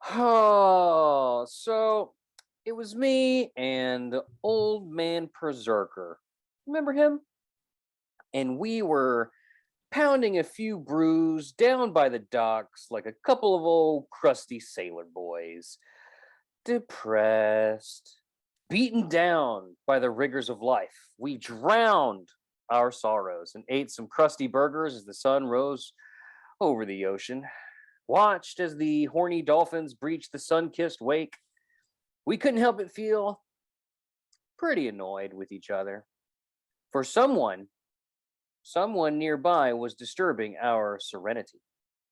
Oh, so it was me and old man Berserker. Remember him? And we were pounding a few brews down by the docks like a couple of old crusty sailor boys. Depressed, beaten down by the rigors of life. We drowned our sorrows and ate some crusty burgers as the sun rose over the ocean. Watched as the horny dolphins breached the sun-kissed wake. We couldn't help but feel pretty annoyed with each other. For someone nearby was disturbing our serenity.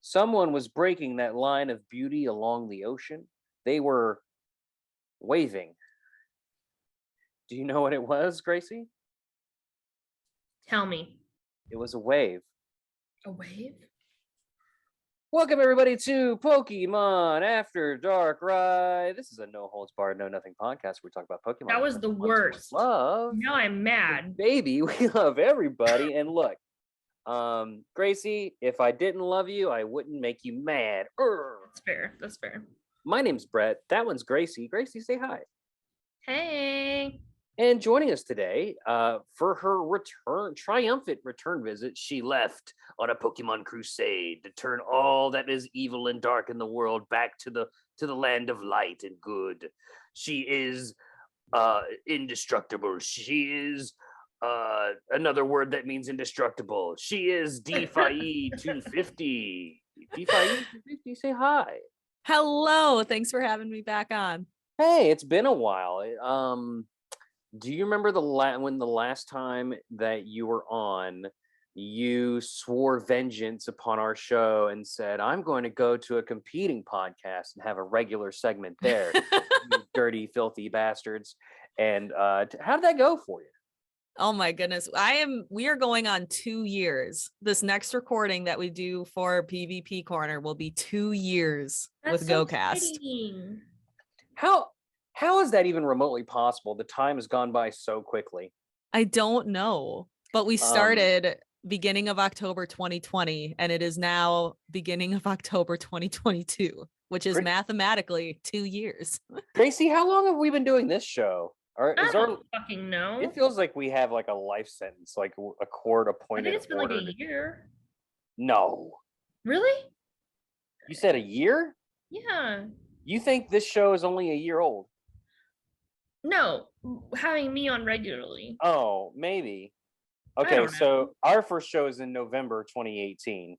Someone was breaking that line of beauty along the ocean. They were waving. Do you know what it was, Gracie? Tell me. It was a wave. A wave? Welcome everybody to Pokemon After DarkRAI. This is a no holds barred, no nothing podcast. We talk about Pokemon. That was the worst. Love. Now I'm mad. Baby, we love everybody. And look, Gracie, if I didn't love you, I wouldn't make you mad. That's fair. That's fair. My name's Bret. That one's Gracie. Gracie, say hi. Hey. And joining us today for her triumphant return visit, she left on a Pokemon crusade to turn all that is evil and dark in the world back to the land of light and good. She is indestructible. She is another word that means indestructible. She is DphiE250. DphiE250, say hi. Hello. Thanks for having me back on. Hey, it's been a while. Do you remember when the last time that you were on, you swore vengeance upon our show and said, I'm going to go to a competing podcast and have a regular segment there, you dirty, filthy bastards. And how did that go for you? Oh my goodness. We are going on 2 years. This next recording that we do for PvP Corner will be 2 years with so GoCast. exciting. How is that even remotely possible? The time has gone by so quickly. I don't know, but we started beginning of October 2020, and it is now beginning of October 2022, which is mathematically 2 years. Gracie, how long have we been doing this show? I don't fucking know. It feels like we have like a life sentence, like a court I appointed. think it's been like a year. No. Really? You said a year? Yeah. You think this show is only a year old? No, having me on regularly. Oh, maybe. Okay, so our first show is in November 2018.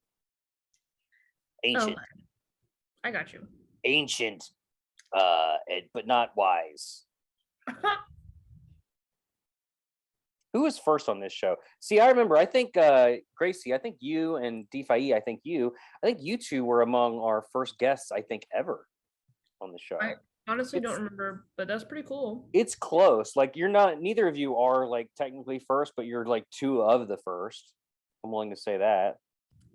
Ancient. Oh, I got you. Ancient, but not wise. Who was first on this show? See, I remember, I think, Gracie, I think you and DphiE, I think you two were among our first guests, I think, ever on the show. I honestly don't remember, but that's pretty cool. It's close. Like, neither of you are like technically first, but you're like two of the first. I'm willing to say that.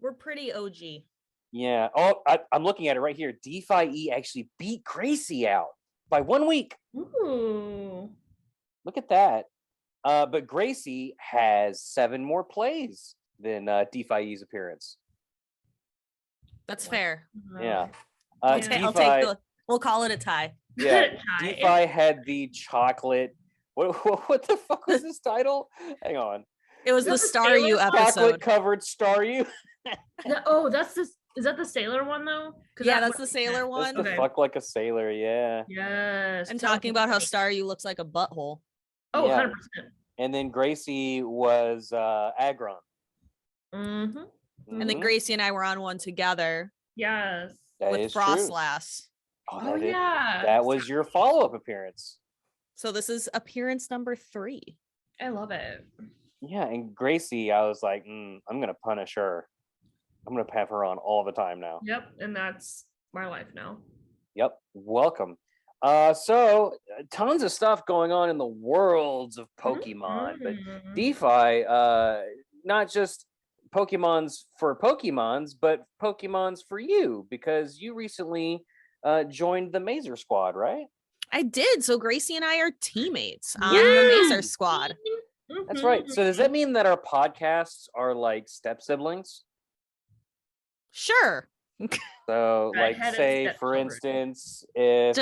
We're pretty OG. Yeah. Oh, I'm looking at it right here. DphiE actually beat Gracie out by 1 week. Ooh. Look at that. But Gracie has 7 more plays than DphiE's appearance. That's fair. Yeah. I'll take we'll call it a tie. Yeah. DphiE had the chocolate. What the fuck was this title? Hang on. It was the Star You episode. Chocolate covered Star You. Is that the sailor one though? Yeah, that's the sailor one. That's the fuck like a sailor, yeah. Yes. And talking about how Star You looks like a butthole. Oh, yeah. 100%. And then Gracie was Aggron. Mm-hmm. And then Gracie and I were on one together. Yes. With Frostlass. Oh, yeah. That was your follow-up appearance. So this is appearance number 3. I love it. Yeah, and Gracie, I was like, I'm going to punish her. I'm going to have her on all the time now. Yep, and that's my life now. Yep, welcome. So tons of stuff going on in the worlds of Pokemon, but DphiE, not just Pokemons for Pokemons, but Pokemons for you, because you recently joined the Mazer squad, right? I did. So Gracie and I are teammates on the Mazer squad. That's right. So does that mean that our podcasts are like step siblings? Sure. So, Got like, head and say step for children. instance, if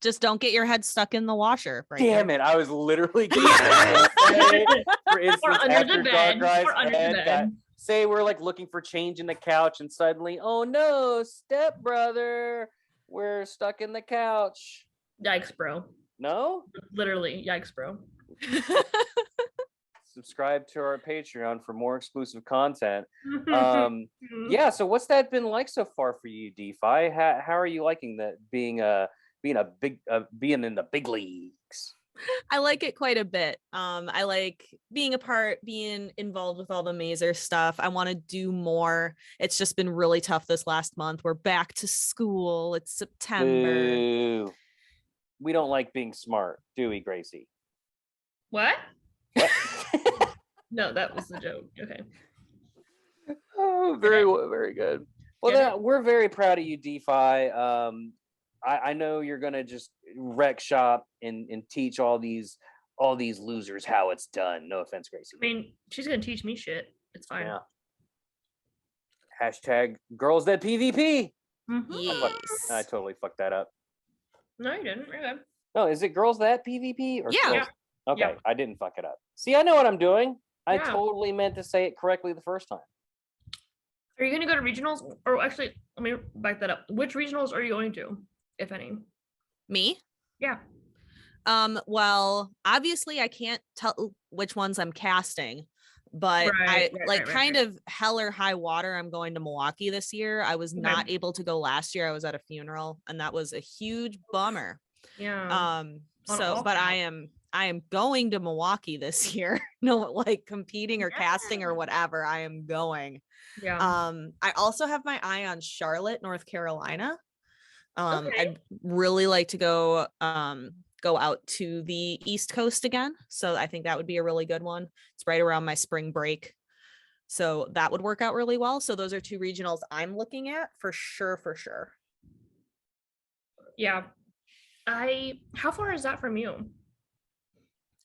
Just don't get your head stuck in the washer. damn it, I was literally gonna say, for instance, under after the bed. DARKRAI's Or under the head bed. got, say we're like looking for change in the couch, and suddenly, oh no, stepbrother, we're stuck in the couch. Yikes, bro. No? Literally, yikes, bro. Subscribe to our Patreon for more exclusive content. Mhm. Yeah, so what's that been like so far for you, DphiE? How are you liking that being in the big leagues? I like it quite a bit. I like being involved with all the Mazer stuff. I want to do more. It's just been really tough this last month. We're back to school. It's September. Boo. We don't like being smart, do we, Gracie? What? What? No, that was the joke. Okay. Oh, very good. Well, we're very proud of you, DphiE. I know you're gonna just wreck shop and teach all these losers how it's done. No offense, Gracie. I mean, she's gonna teach me shit. It's fine. Yeah. Hashtag girls that PvP. Mhm. Yes. I totally fucked that up. No, you didn't. Okay. No, is it girls that PvP or Yeah. girls? Okay, Yeah. I didn't fuck it up. See, I know what I'm doing. I Yeah. totally meant to say it correctly the first time. Are you gonna go to regionals? Or actually, let me back that up. Which regionals are you going to, if any? Me? Yeah. Well, obviously I can't tell which ones I'm casting, but Right, kind of hell or high water, I'm going to Milwaukee this year. I was not able to go last year. I was at a funeral, and that was a huge bummer. Yeah. So but I am going to Milwaukee this year. No, like competing or casting or whatever. I am going. Yeah. I also have my eye on Charlotte, North Carolina. Okay. I'd really like to go out to the East Coast again. So I think that would be a really good one. It's right around my spring break. So that would work out really well. So those are two regionals I'm looking at for sure. Yeah. How far is that from you?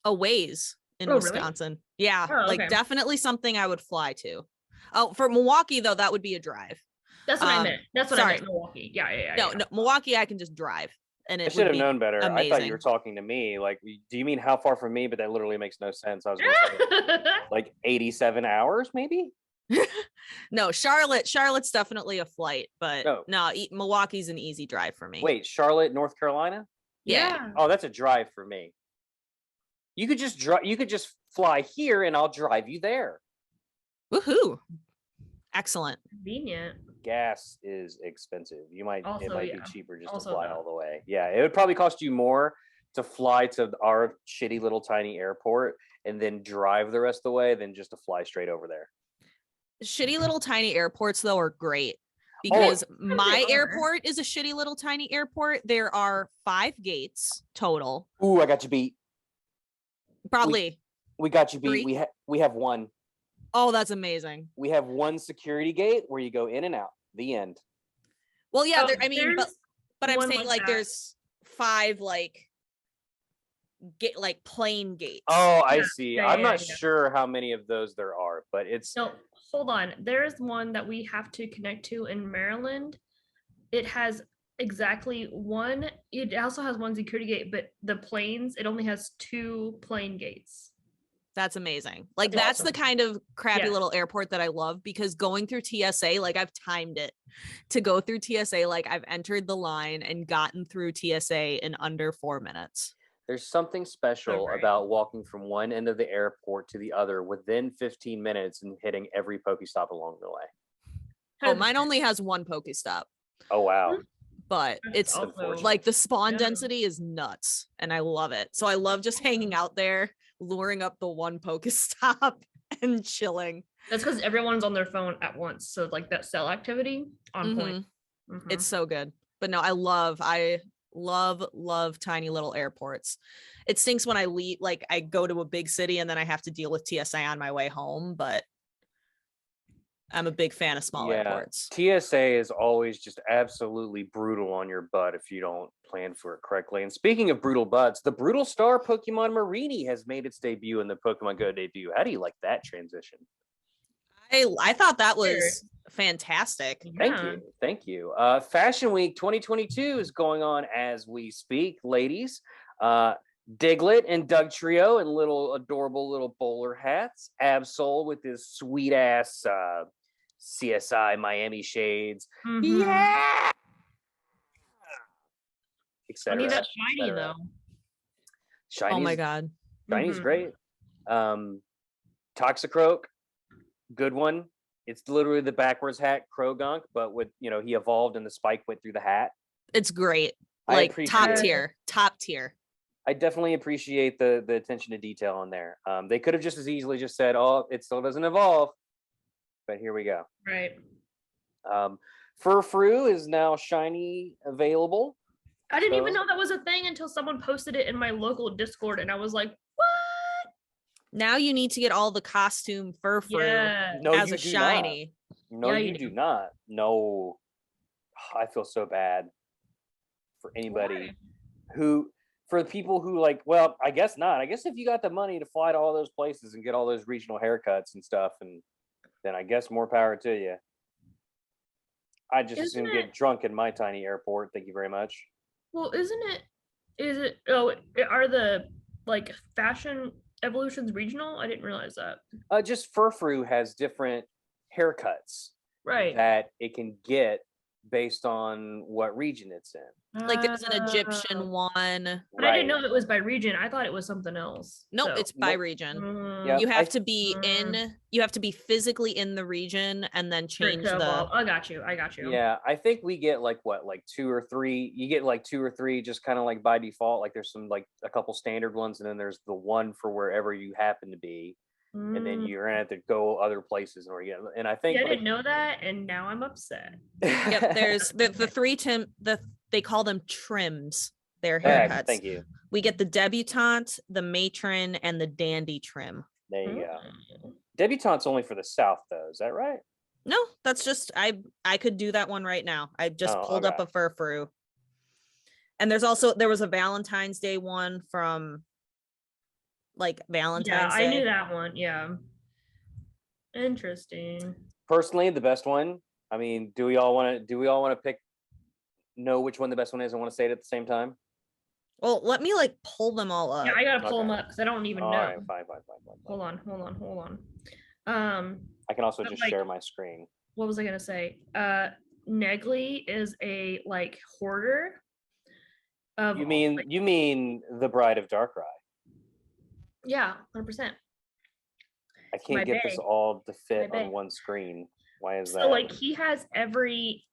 A ways in Oh, really? Wisconsin. Yeah, Oh, like okay. definitely something I would fly to. Oh, for Milwaukee though, that would be a drive. That's what I meant. That's what I sorry. meant. Milwaukee. Yeah. No, Milwaukee I can just drive. And I it should would have be known better. I thought you amazing. were talking to me. Like, do you mean how far from me? But that literally makes no sense. I was gonna say like 87 hours, maybe. No, Charlotte's definitely a flight, but No. Milwaukee's an easy drive for me. Wait, Charlotte, North Carolina? Yeah. Oh, that's a drive for me. You could just drive. You could just fly here, and I'll drive you there. Woohoo. Excellent. Convenient. Gas is expensive. It might be cheaper just Also to fly that. all the way. Yeah, it would probably cost you more to fly to our shitty little tiny airport and then drive the rest of the way than just to fly straight over there. Shitty little tiny airports though are great because my airport is a shitty little tiny airport. There are 5 gates total. Ooh, I got you beat. Probably. We got you beat. 3? We have one. Oh, that's amazing. We have one security gate where you go in and out. The end. Well, yeah, Oh, but I'm one saying like that. there's 5 plane gates. Oh, I Yeah, see. yeah, I'm yeah, not yeah. sure how many of those there are, but it's No, hold on. There's one that we have to connect to in Maryland. It has exactly one. It also has one security gate, but the planes, it only has 2 plane gates. That's amazing. Like That's that's the awesome. kind of crappy Yes. little airport that I love because going through TSA, like I've timed it to go through TSA, like I've entered the line and gotten through TSA in under 4 minutes. there's something special great. about walking from one end of the airport to the other within 15 minutes and hitting every Pokestop along the way. Oh, mine only has 1 Pokestop, Oh wow. but That's it's also- like the spawn Yeah. density is nuts and I love it. So I love just hanging out there, luring up the 1 Pokestop and chilling. That's because everyone's on their phone at once. So like that cell activity on point. It's so good. But no, I love tiny little airports. It stinks when I leave, like I go to a big city and then I have to deal with TSA on my way home, but I'm a big fan of small airports. TSA is always just absolutely brutal on your butt if you don't plan for it correctly. And speaking of brutal butts, the Brutal Star Pokemon Marini has made its debut in the Pokemon Go debut. How do you like that transition? I thought that was fantastic. Thank you. Fashion Week 2022 is going on as we speak, ladies. Diglett and Doug Trio in little adorable little bowler hats. Absol with his sweet ass CSI Miami shades. Yeah. I need Etc. that shiny though. Shiny's, Oh my god. Shiny's great. Toxicroak, good one. It's literally the backwards hat Krogunk, but with he evolved and the spike went through the hat. It's great. I Like appreciate top tier. I definitely appreciate the attention to detail on there. They could have just as easily just said, "Oh, it still doesn't evolve," but here we go. Right. Furfrou is now shiny available. I didn't even know that was a thing until someone posted it in my local Discord, and I was like, "What?" Now you need to get all the costume Furfrou as a shiny. No, you do not. No, I feel so bad for anybody for the people who well, I guess not. I guess if you got the money to fly to all those places and get all those regional haircuts and stuff, and then I guess more power to you. I just assume get drunk in my tiny airport. Thank you very much. Well, is it are the fashion evolutions regional? I didn't realize that. Just Furfrou has different haircuts that it can get based on what region it's in. Like there's an Egyptian one. But I didn't know it was by region. I thought it was something else. Nope, it's by region. Yep, you have to be physically in the region and then change I got you. Yeah, I think we get two or three. You get 2 or 3 just kind of by default. Like there's some a couple standard ones, and then there's the one for wherever you happen to be. And then you're gonna have to go other places in order to get. And I think I didn't know that, and now I'm upset. Yep, there's the three they call them trims. Their haircuts. Thank you. We get the debutante, the matron, and the dandy trim. There you go. Debutante's only for the South, though. Is that right? No, that's just I could do that one right now. I just pulled up a Furfrou. And there was a Valentine's Day one from Valentine's Day. I knew that one. Yeah. Interesting. Personally, the best one. I mean, do we all want to know which one the best one is? I want to say it at the same time. Well, let me pull them all up. Yeah, I gotta pull them up because I don't even know. All right, fine. Hold on. I can also just share my screen. What was I gonna say? Negli is a hoarder. You mean the Bride of Darkrai? Yeah, 100%. I can't get this all to fit on one screen. Why is that? So he has every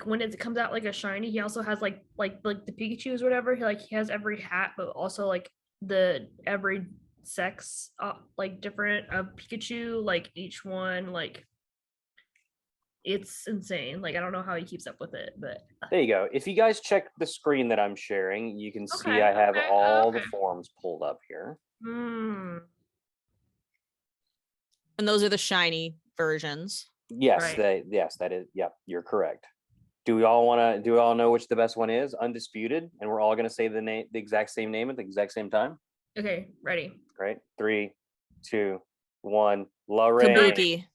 when it comes out a shiny, he also has the Pikachu's or whatever. He has every hat, but also the every sex different of Pikachu, each one it's insane. I don't know how he keeps up with it, but there you go. If you guys check the screen that I'm sharing, you can see I have all the forms pulled up here. Hmm. And those are the shiny versions. Yes, that is. Yep, you're correct. Do we all know which the best one is? Undisputed, and we're all going to say the exact same name at the exact same time. Okay, ready. Great. 3, 2, 1. Lorraine. Kabuki.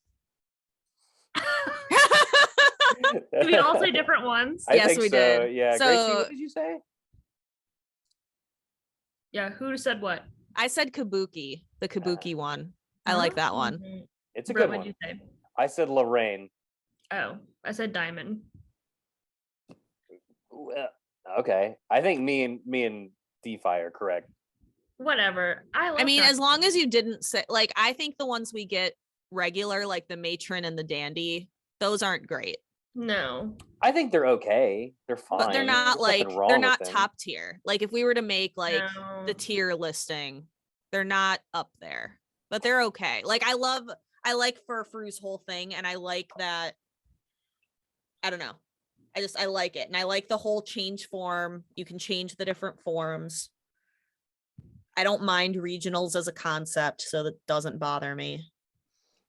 Did we all say different ones? Yes, we did. Yeah. So, Gracie, what did you say? Yeah, who said what? I said Kabuki, the Kabuki one. I like that one. It's a good one. What did you say? I said Lorraine. Oh, I said Diamond. Okay, I think me and DphiE are correct. Whatever. I mean, as long as you didn't say I think the ones we get regular, the matron and the dandy, those aren't great. No. I think they're okay. They're fine. But they're not they're not top tier. If we were to make the tier listing, they're not up there. But they're okay. I like Furfrou's whole thing, and I like that. I don't know. I like it. And I like the whole change form. You can change the different forms. I don't mind regionals as a concept, so that doesn't bother me.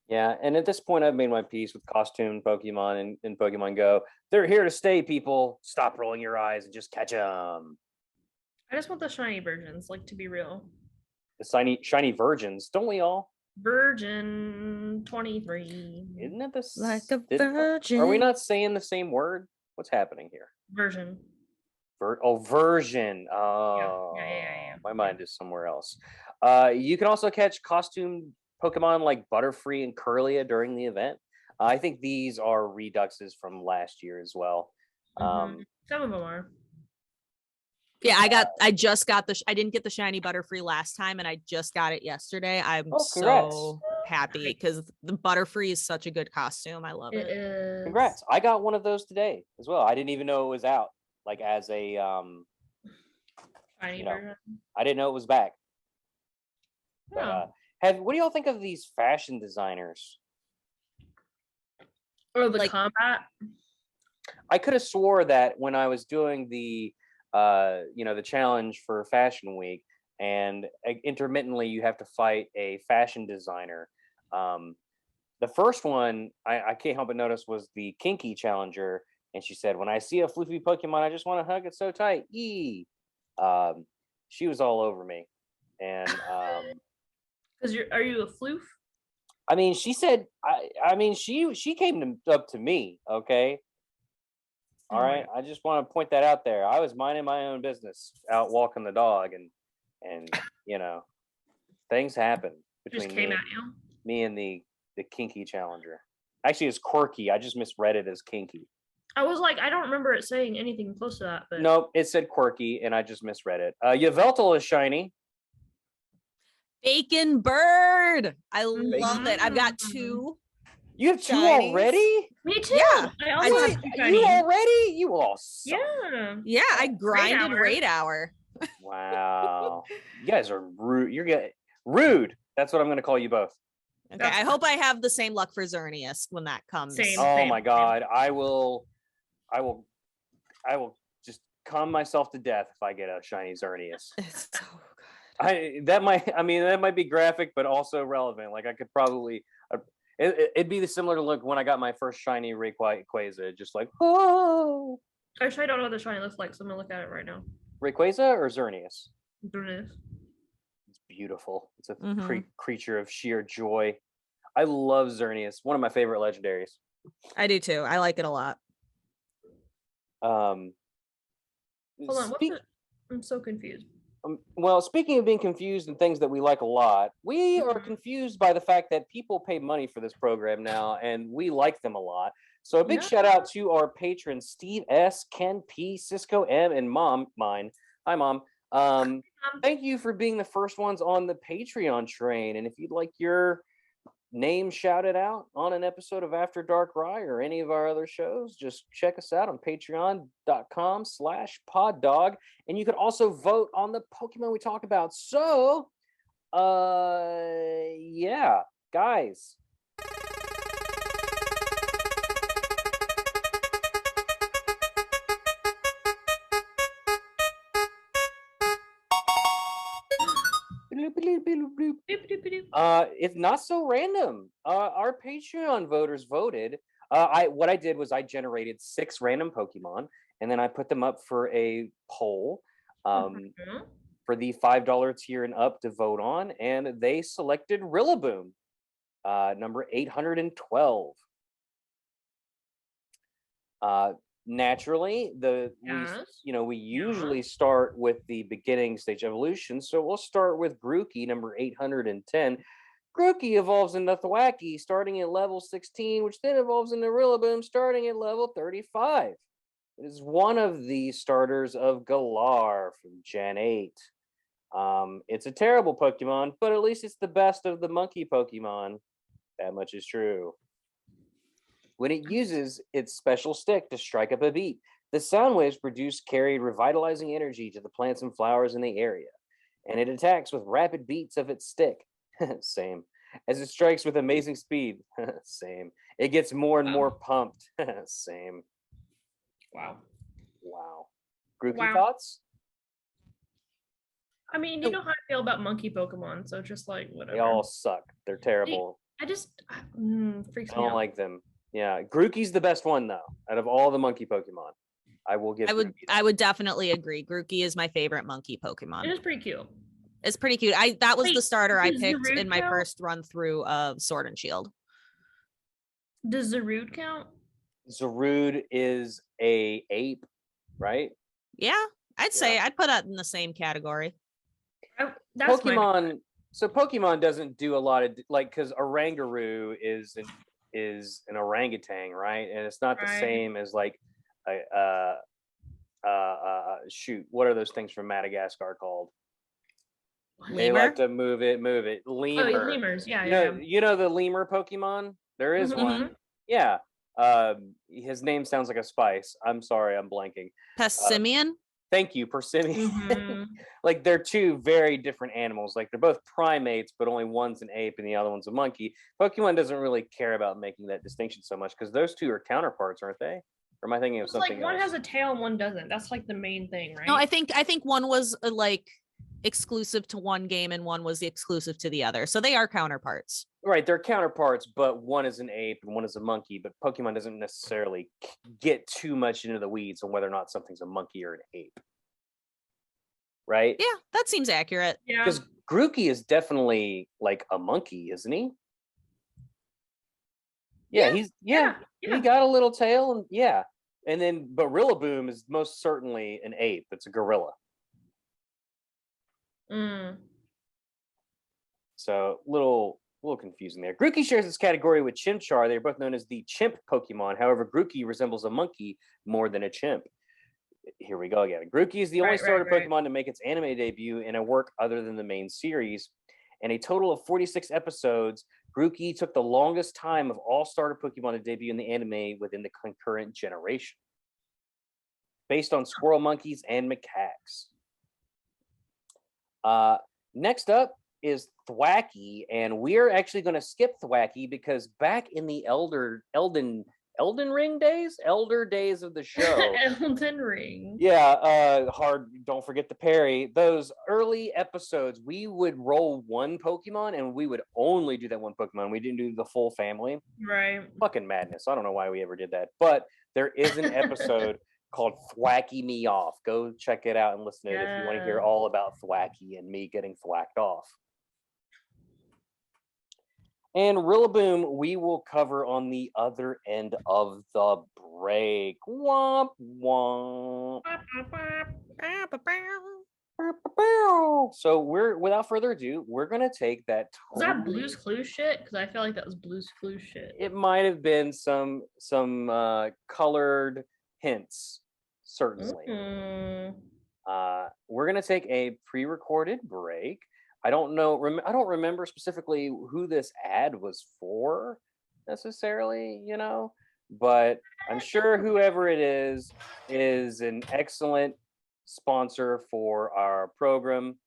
Yeah, and at this point, I've made my peace with costume Pokemon and Pokemon Go. They're here to stay, people. Stop rolling your eyes and just catch them. I just want the shiny versions, to be real. The shiny virgins, don't we all? Virgin 23. Isn't it the Like a Are we virgin. not saying the same word? What's happening here? Version. Version. Yeah. My mind is somewhere else. You can also catch costume Pokemon like Butterfree and Curlia during the event. I think these are reduxes from last year as well. Some of them are. Yeah, I just got I didn't get the shiny Butterfree last time, and I just got it yesterday. I'm congrats. so happy because the Butterfree is such a good costume. I love It it. is. Congrats. I got one of those today as well. I didn't even know it was out. Like as a Shiny you know, version. I didn't know it was back. Oh. But what do y'all think of these fashion designers? Or the like- combat. I could have swore that when I was doing the the challenge for Fashion Week, and intermittently you have to fight a fashion designer. The first one I can't help but notice was the Kinky Challenger, and she said, "When I see a floofy Pokemon, I just want to hug it so tight." She was all over me, and Because are you a floof? I mean, she said, I mean, she came up to me, okay. All right, I just want to point that out there. I was minding my own business, out walking the dog, and things happen Just between came at you. me and the Kinky Challenger. Actually, it's Quirky. I just misread it as Kinky. I was like, I don't remember it saying anything close to that. But Nope, it said Quirky, and I just misread it. Yveltal is shiny. Bacon Bird. I love it. I've got two. You have two Shinies. already? me too. Yeah, I also What? have two You shinies. already? You all suck. Yeah. Yeah, I grinded hour. raid hour. Wow. You guys are rude. You're rude. That's what I'm going to call you both. Okay, That's I hope I have the same luck for Xerneas when that comes. Same. Oh my God. I will just calm myself to death if I get a shiny Xerneas. It's so good. That might be graphic, but also relevant. Like I could probably, it'd be the similar look when I got my first shiny Rayquaza, just like, oh. Actually, I don't know what the shiny looks like, so I'm gonna look at it right now. Rayquaza or Xerneas? Xerneas. It's beautiful. It's a Mhm. creature of sheer joy. I love Xerneas. One of my favorite legendaries. I do too. I like it a lot. Hold on, what's it? I'm so confused. Well, speaking of being confused and things that we like a lot, we are Mhm. confused by the fact that people pay money for this program now, and we like them a lot. So a big Yeah. shout out to our patrons, Steve S., Ken P., Cisco M., and mine. Hi, Mom. Thank you for being the first ones on the Patreon train. And if you'd like your name shouted out on an episode of After DarkRai or any of our other shows, just check us out on patreon.com/poddog. And you can also vote on the Pokemon we talk about. So, yeah, guys. It's not so random. Our Patreon voters voted. What I did was I generated 6 random Pokemon, and then I put them up for a poll for the $5 tier and up to vote on, and they selected Rillaboom, number 812. Naturally, we usually start with the beginning stage evolution, so we'll start with Grookey, number 810. Grookey evolves into Thwackey starting at level 16, which then evolves into Rillaboom starting at level 35. It is one of the starters of Galar from Gen 8. It's a terrible Pokemon, but at least it's the best of the monkey Pokemon. That much is true. When it uses its special stick to strike up a beat, the sound waves produced carry revitalizing energy to the plants and flowers in the area, and it attacks with rapid beats of its stick. Same. As it strikes with amazing speed. Same. It gets more and more pumped. Same. Wow. Grookey thoughts? I mean, you know how I feel about monkey Pokemon, so just like whatever. They all suck. They're terrible. I just freaks I me don't out. like them. Yeah, Grookey's the best one though, out of all the monkey Pokemon. I will give. I would definitely agree. Grookey is my favorite monkey Pokemon. It is pretty cute. It's pretty cute. That was the Wait, starter I does picked Zarude in my count? first run through of Sword and Shield. Does Zarude count? Zarude is a ape, right? Yeah, I'd say I'd put it in the same category. That's my Pokemon. So Pokemon doesn't do a lot of like because Orangaroo is an orangutan, right? And it's not the Right. same as like a shoot. What are those things from Madagascar called? They Lemur? like to move it. Oh, Lemur. lemurs. Yeah, You know the lemur Pokemon? There is Mhm. one. Yeah. His name sounds like a spice. I'm sorry, I'm blanking. Pessimian? Thank you, Persimmon. Mhm. Like they're two very different animals. Like they're both primates, but only one's an ape and the other one's a monkey. Pokemon doesn't really care about making that distinction so much because those two are counterparts, aren't they? Or am I thinking of It's something like one else? has a tail and one doesn't. That's like the main thing, right? No, I think one was like exclusive to one game and one was the exclusive to the other. So they are counterparts. Right, they're counterparts, but one is an ape and one is a monkey. But Pokemon doesn't necessarily get too much into the weeds on whether or not something's a monkey or an ape. Right? Yeah, that seems accurate. Yeah. Because Grookey is definitely like a monkey, isn't he? Yeah, he got a little tail and and then but Rillaboom is most certainly an ape. It's a gorilla. So little confusing there. Grookey shares this category with Chimchar. They're both known as the chimp Pokemon. However, Grookey resembles a monkey more than a chimp. Here we go again. Grookey is the only starter Pokemon to make its anime debut in a work other than the main series. In a total of 46 episodes, Grookey took the longest time of all starter Pokemon to debut in the anime within the concurrent generation. Based on squirrel monkeys and macaques. Next up is Thwackey, and we're actually going to skip Thwackey because back in the Elder days of the show. Elden Ring. Yeah, don't forget the parry. Those early episodes, we would roll one Pokemon and we would only do that one Pokemon. We didn't do the full family. Right. Fucking madness. I don't know why we ever did that. But there is an episode called Thwacky Me Off. Go check it out and listen to it if you want to hear all about Thwacky and me getting thwacked off. And Rillaboom, we will cover on the other end of the break. Womp womp. So without further ado, we're gonna take that. Was that Blue's Clues shit? Because I feel like that was Blue's Clues shit. It might have been some colored hints, certainly. We're gonna take a pre-recorded break. I don't know. I don't remember specifically who this ad was for necessarily, but I'm sure whoever it is an excellent sponsor for our program.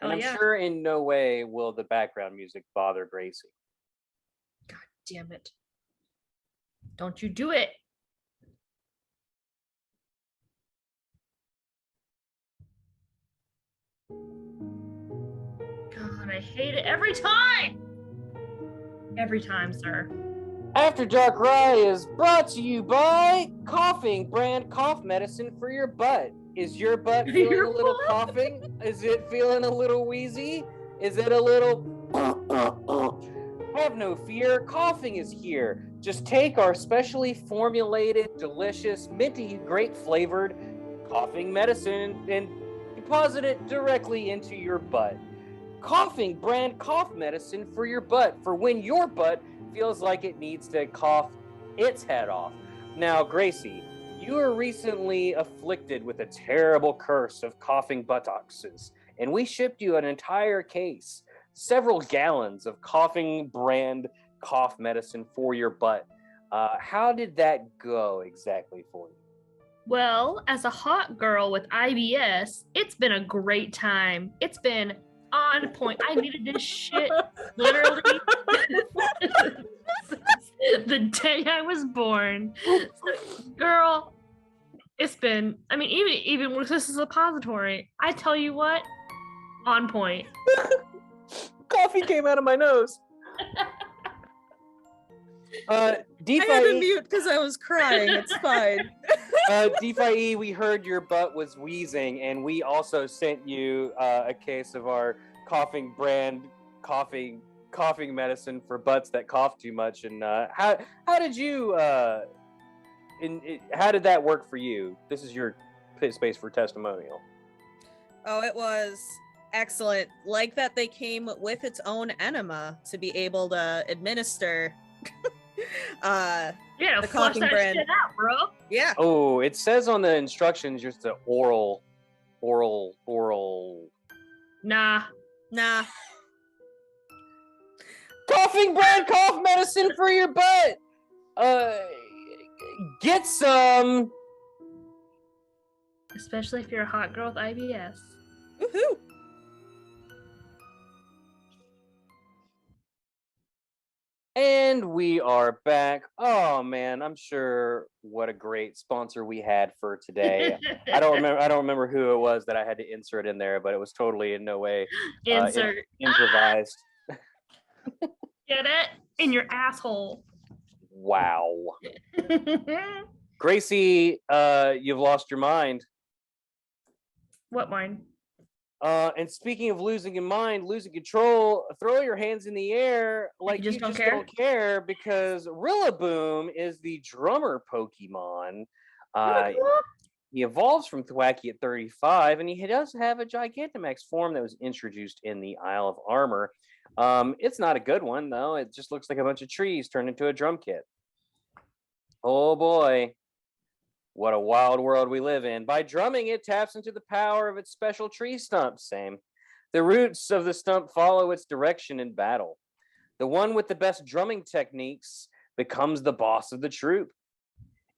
And I'm sure in no way will the background music bother Gracie. God damn it. Don't you do it. God, I hate it every time. Every time, sir. After DARKRAI is brought to you by Coughing brand cough medicine for your butt. Is your butt feeling a little coughing? Is it feeling a little wheezy? Is it a little... Have no fear, coughing is here. Just take our specially formulated, delicious, minty, grape flavored coughing medicine and deposit it directly into your butt. Coughing brand cough medicine for your butt, for when your butt feels like it needs to cough its head off. Now, Gracie, you were recently afflicted with a terrible curse of coughing buttocks, and we shipped you an entire case, several gallons of coughing brand cough medicine for your butt. How did that go exactly for you? Well, as a hot girl with IBS, it's been a great time. It's been on point. I needed this shit literally the day I was born. Girl, it's been, even with this suppository, I tell you what, on point. Coffee came out of my nose. I had to DphiE, mute because I was crying. It's fine. DphiE, we heard your butt was wheezing, and we also sent you a case of our coughing brand coughing medicine for butts that cough too much. And how did you how did that work for you? This is your space for testimonial. Oh, it was excellent. Like that they came with its own enema to be able to administer Yeah, the flush coughing that brand. shit out, bro. Yeah. Oh, it says on the instructions just the oral. Nah. Coughing brand cough medicine for your butt. Get some. Especially if you're a hot girl with IBS. Woohoo! And we are back. Oh man, I'm sure what a great sponsor we had for today. I don't remember who it was that I had to insert in there, but it was totally in no way Insert. improvised. Get it? In your asshole. Wow. Gracie, you've lost your mind. What mine? And speaking of losing your mind, losing control, throw your hands in the air like you just don't care, because Rillaboom is the drummer Pokemon. He evolves from Thwackey at 35, and he does have a Gigantamax form that was introduced in the Isle of Armor. It's not a good one, though. It just looks like a bunch of trees turned into a drum kit. Oh boy. What a wild world we live in. By drumming, it taps into the power of its special tree stump. Same. The roots of the stump follow its direction in battle. The one with the best drumming techniques becomes the boss of the troop.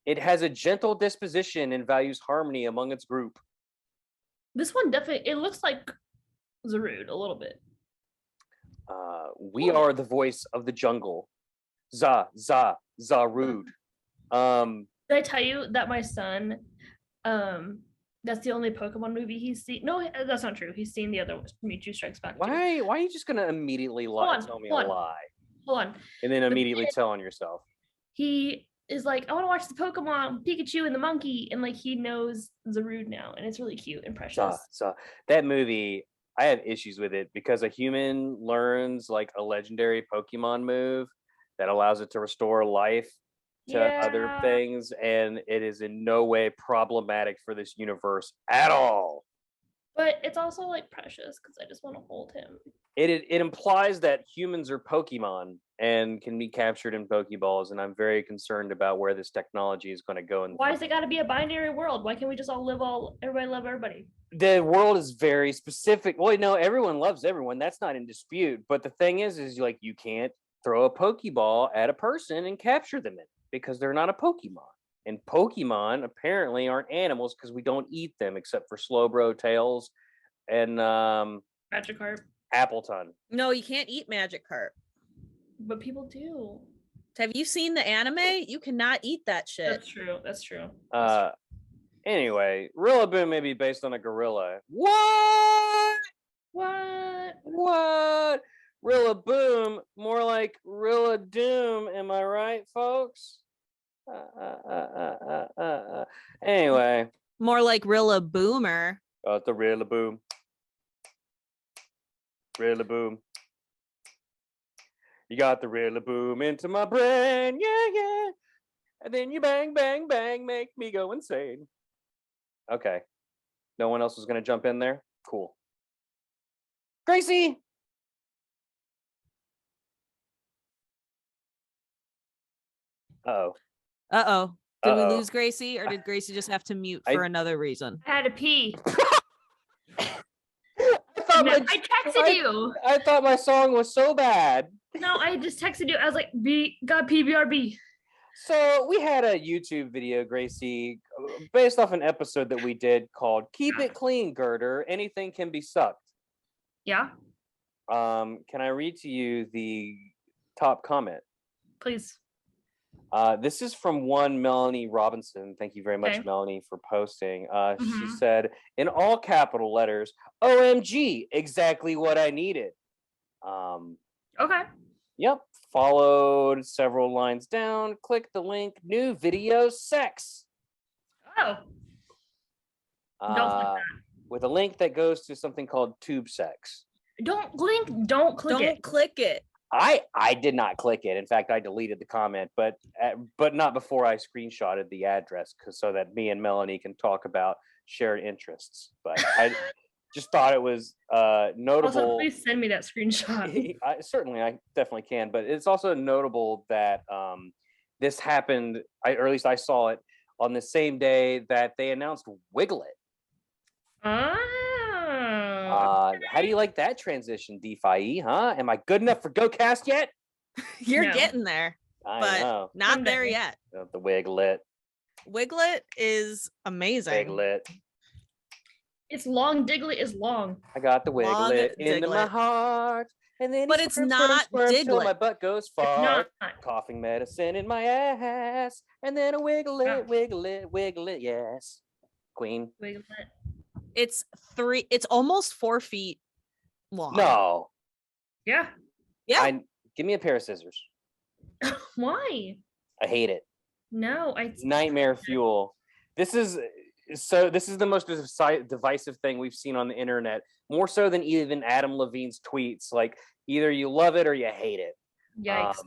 It has a gentle disposition and values harmony among its group. This one definitely, it looks like Zarude a little bit. We are the voice of the jungle. Zarude. Did I tell you that my son, that's the only Pokemon movie he's seen? No, that's not true. He's seen the other Mewtwo Strikes Back. Why are you just gonna immediately tell me a lie? Hold on. And then immediately tell on yourself. He is like, I want to watch the Pokemon, Pikachu and the monkey, and like he knows Zarude now, and it's really cute and precious. So that movie, I have issues with it because a human learns like a legendary Pokemon move that allows it to restore life to other things, and it is in no way problematic for this universe at all. But it's also like precious because I just want to hold him. It implies that humans are Pokemon and can be captured in Pokeballs, and I'm very concerned about where this technology is going to go. Why does it got to be a binary world? Why can't we just everybody love everybody? The world is very specific. Well, no, everyone loves everyone. That's not in dispute. But the thing is like you can't throw a Pokeball at a person and capture them in it because they're not a Pokemon. And Pokemon apparently aren't animals because we don't eat them except for Slowbro, Tails, and Magikarp. Appleton. No, you can't eat Magikarp. But people do. Have you seen the anime? You cannot eat that shit. That's true. Anyway, Rillaboom may be based on a gorilla. What? Rillaboom, more like Rilladoom. Am I right, folks? Anyway. More like Rillaboomer. It's the Rillaboom. Rillaboom. You got the Rillaboom into my brain, yeah. And then you bang, bang, bang, make me go insane. Okay. No one else was going to jump in there? Cool. Gracie! Uh-oh. Did we lose Gracie, or did Gracie just have to mute for another reason? I had to pee. I texted you. I thought my song was so bad. No, I just texted you. I was like, got PBRB. So we had a YouTube video, Gracie, based off an episode that we did called Keep It Clean, Girder. Anything can be sucked. Yeah. Can I read to you the top comment? Please. This is from one Melanie Robinson. Thank you very much, Melanie, for posting. She said, in all capital letters, OMG, exactly what I needed. Okay. Yep. Followed several lines down. Click the link. New video sex. Oh, don't click that. With a link that goes to something called tube sex. Don't click Don't it. click it. I did not click it. In fact, I deleted the comment, but not before I screenshotted the address, so that me and Melanie can talk about shared interests. But I just thought it was notable. Also, please send me that screenshot. I definitely can. But it's also notable that this happened, or at least I saw it on the same day that they announced Wigglet. How do you like that transition, DphiE, huh? Am I good enough for GoCast yet? You're getting there, I know. not there yet. The Wigglet. Wigglet is amazing. Wigglet. It's long. Diglett is long. I got the Wigglet into my heart. And then but it's not Diglett. My butt goes far. Coughing medicine in my ass. And then a Wigglet, Wigglet, yes. Queen. Wigglet. It's almost 4 feet long. No. Yeah. Give me a pair of scissors. Why? I hate it. No, it's nightmare fuel. This is the most divisive thing we've seen on the internet, more so than even Adam Levine's tweets. Like, either you love it or you hate it. Yikes.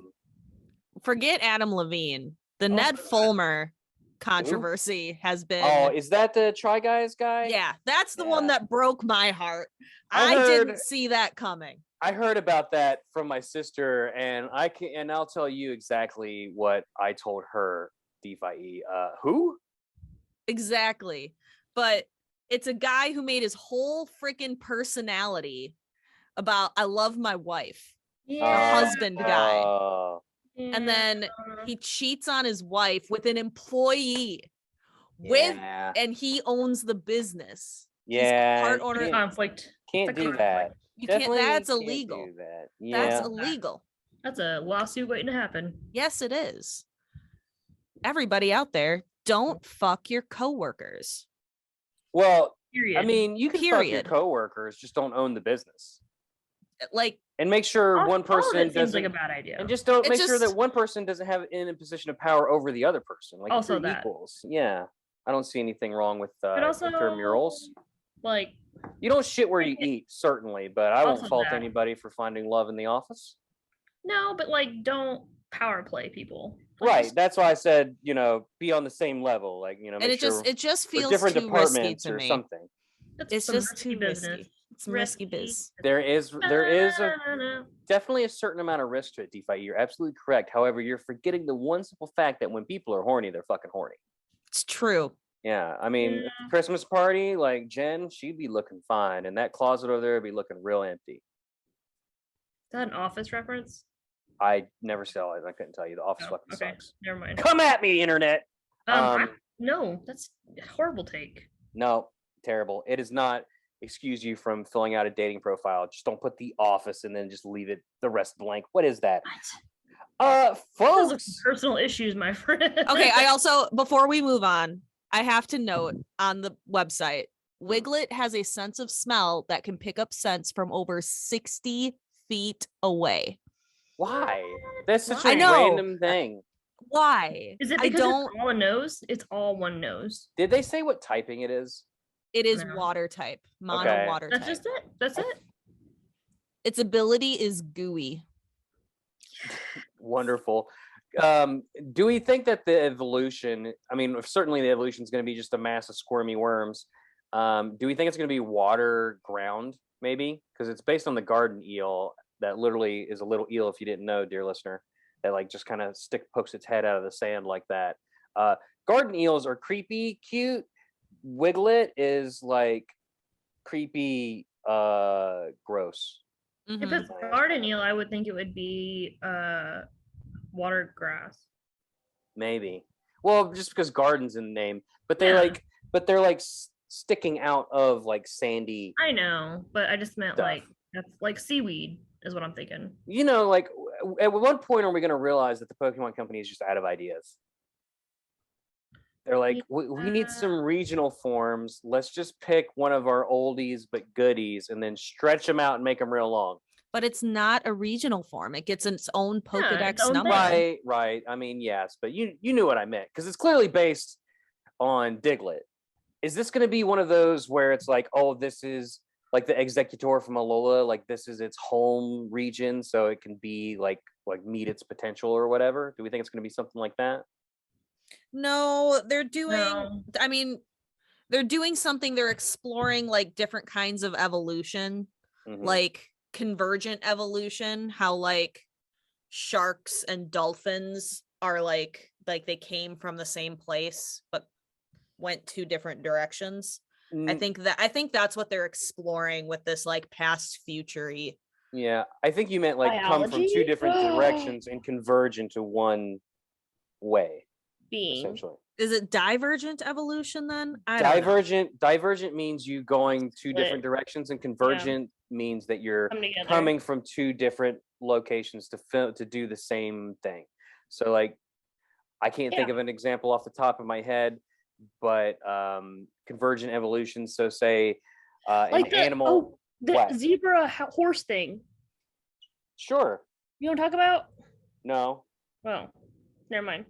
Forget Adam Levine. The Ned Fulmer controversy has been. Oh, is that the Try Guys guy? Yeah, that's the one that broke my heart. I didn't see that coming. I heard about that from my sister, and I'll tell you exactly what I told her. DphiE. Who? Exactly. But it's a guy who made his whole freaking personality about I love my wife. Yeah. A husband guy. And then he cheats on his wife with an employee. And he owns the business. Yeah. He's part owner. Conflict. Can't do that. You can't. That's illegal. Do that. Yeah. That's illegal. That's a lawsuit waiting to happen. Yes, it is. Everybody out there, don't fuck your coworkers. Well, period. I mean, you can fuck your coworkers, just don't own the business. Like, and make sure one person doesn't. Seems like a bad idea. And just don't make sure that one person doesn't have in a position of power over the other person. Like, also that equals. Yeah, I don't see anything wrong with intramurals. Like, you don't shit where you eat, certainly, but I won't fault anybody for finding love in the office. No, but like, don't power play people. Like, right. That's why I said, be on the same level. Like, and it just feels different too risky departments to or me. something. It's just too risky. It's risky biz. There is definitely a certain amount of risk to it, DphiE. You're absolutely correct. However, you're forgetting the one simple fact that when people are horny, they're fucking horny. It's true. Yeah, I mean, Christmas party, like Jen, she'd be looking fine, and that closet over there would be looking real empty. Is that an Office reference? I never saw it. I couldn't tell you. The Office fucking sucks. Never mind. Come at me, internet. No, that's a horrible take. No, terrible. It does not excuse you from filling out a dating profile. Just don't put the Office and then just leave it the rest blank. What is that? Folks. Personal issues, my friend. Okay, I also, before we move on, I have to note on the website, Wigglet has a sense of smell that can pick up scents from over 60 feet away. Why? That's such a random thing. Why? Is it because it's all a nose? It's all one nose. Did they say what typing it is? It is water type, mono water type. That's just it. That's it. Its ability is gooey. Wonderful. Do we think that the evolution, I mean, certainly the evolution is going to be just a mass of squirmy worms. Do we think it's going to be water ground, maybe? Because it's based on the garden eel that literally is a little eel, if you didn't know, dear listener, that like just kind of pokes its head out of the sand like that. Garden eels are creepy, cute. Wigglet is like creepy, gross. If it's garden eel, I would think it would be water grass. Maybe. Well, just because garden's in the name, but they're like sticking out of like sandy. I know, but I just meant stuff. That's like seaweed is what I'm thinking. Like at one point are we going to realize that the Pokemon company is just out of ideas? They're like, we need some regional forms. Let's just pick one of our oldies but goodies and then stretch them out and make them real long. But it's not a regional form. It gets its own its Pokedex own number. thing. Right. I mean, yes, but you knew what I meant because it's clearly based on Diglett. Is this going to be one of those where it's like, oh, this is like the Executor from Alola, like this is its home region, so it can be like meet its potential or whatever? Do we think it's going to be something like that? No, they're doing. No. I mean, they're doing something. They're exploring like different kinds of evolution, Mhm. like convergent evolution. How like sharks and dolphins are like they came from the same place but went two different directions. I Mm, think that's what they're exploring with this like past future-y. yeah, I think you meant like come from two Biology? different directions and converge into one way, Being. essentially. Is it divergent evolution then? I don't know. Divergent means you going two different Split. directions, and convergent means that you're Come together. coming from two different locations to do the same thing. So like I can't think Yeah. of an example off the top of my head, but convergent evolution, so say Like an animal. the What? zebra horse thing. Sure. You don't talk about? No. Well, never mind.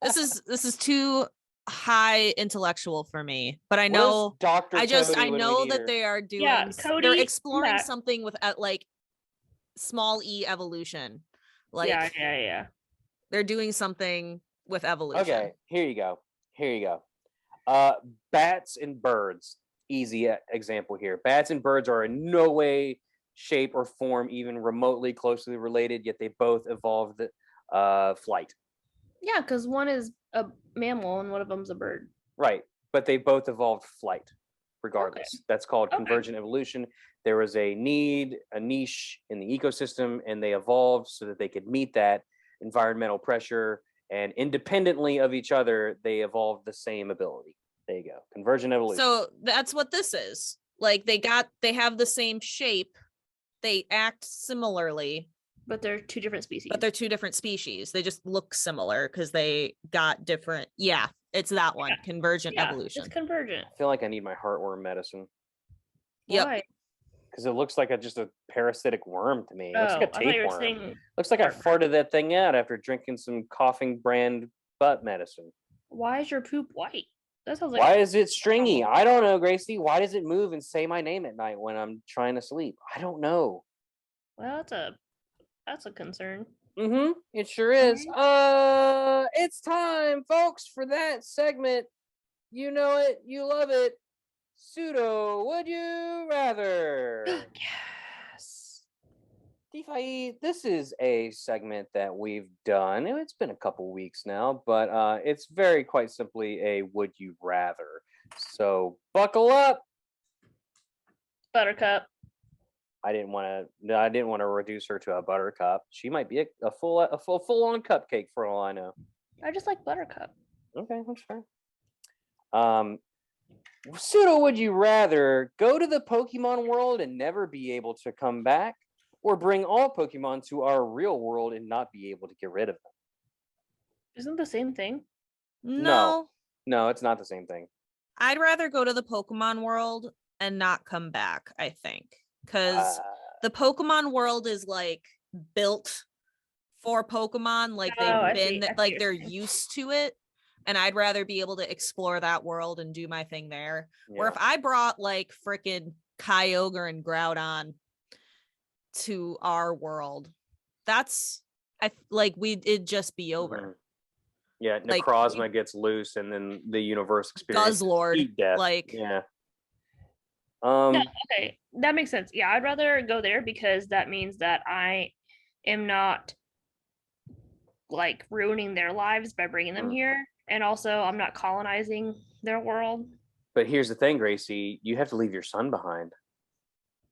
This is too high intellectual for me, but I Where's know Dr. I Cody when we know need that her? they are doing Yeah, they're Cody, exploring come back. something with like small e evolution. Like Yeah. they're doing something with evolution. Okay, here you go. Bats and birds. Easy example here. Bats and birds are in no way, shape, or form even remotely closely related, yet they both evolved flight. Yeah, because one is a mammal and one of them's a bird. Right, but they both evolved flight regardless. That's called Okay. convergent evolution. There was a niche in the ecosystem, and they evolved so that they could meet that environmental pressure, and independently of each other, they evolved the same ability. There you go. Convergent evolution. So that's what this is. Like they have the same shape. They act similarly, But they're two different species. but they're two different species. They just look similar because they got different. Yeah, it's that one. Yeah. Convergent evolution. It's convergent. I feel like I need my heartworm medicine Yep. Why? because it looks like just a parasitic worm to me. It looks Oh, like a I thought you were tapeworm. saying Looks like I heartworm. farted that thing out after drinking some coughing brand butt medicine. Why is your poop white? That sounds like Why is it stringy? I don't know, Gracie. Why does it move and say my name at night when I'm trying to sleep? I don't know. Well, that's a concern. Mm-hmm. It sure is. It's time, folks, for that segment. You know it, you love it. Pseudo, would you rather? Yes. DphiE, this is a segment that we've done. It's been a couple weeks now, but it's very quite simply a would you rather. So buckle up. Buttercup. I didn't want to reduce her to a buttercup. She might be a full on cupcake for all I know. I just like Buttercup. Okay, that's fair. Pseudo, would you rather go to the Pokemon world and never be able to come back, or bring all Pokemon to our real world and not be able to get rid of them? Isn't it the same thing? No, No, it's not the same thing. I'd rather go to the Pokemon world and not come back, I think. Because the Pokemon world is like built for Pokemon, like I they've see. been I see like what they're you're saying. used to it. And I'd rather be able to explore that world and do my thing there. Where Yeah. if I brought like freaking Kyogre and Groudon to our world, it'd just be over. Mhm. Yeah, Like, Necrozma gets loose, and then the universe experiences Guzzlord, heat death. like Yeah. No, okay, that makes sense. Yeah, I'd rather go there because that means that I am not like ruining their lives by bringing them here, and also I'm not colonizing their world. But here's the thing, Gracie, you have to leave your son behind.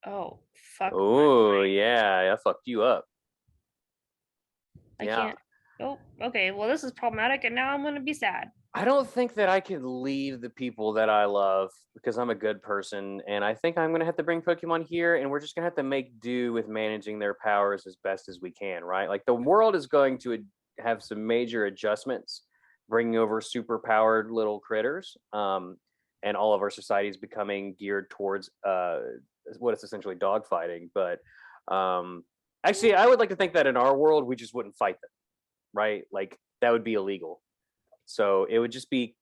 Oh, fuck. Oh, yeah, I fucked you up. I Yeah. can't. Oh, okay. Well, this is problematic, and now I'm gonna be sad. I don't think that I could leave the people that I love because I'm a good person, and I think I'm going to have to bring Pokemon here, and we're just going to have to make do with managing their powers as best as we can, right? Like the world is going to have some major adjustments, bringing over super powered little critters, and all of our society is becoming geared towards what is essentially dogfighting. But Actually, I would like to think that in our world we just wouldn't fight them, right? Like that would be illegal. So it would just be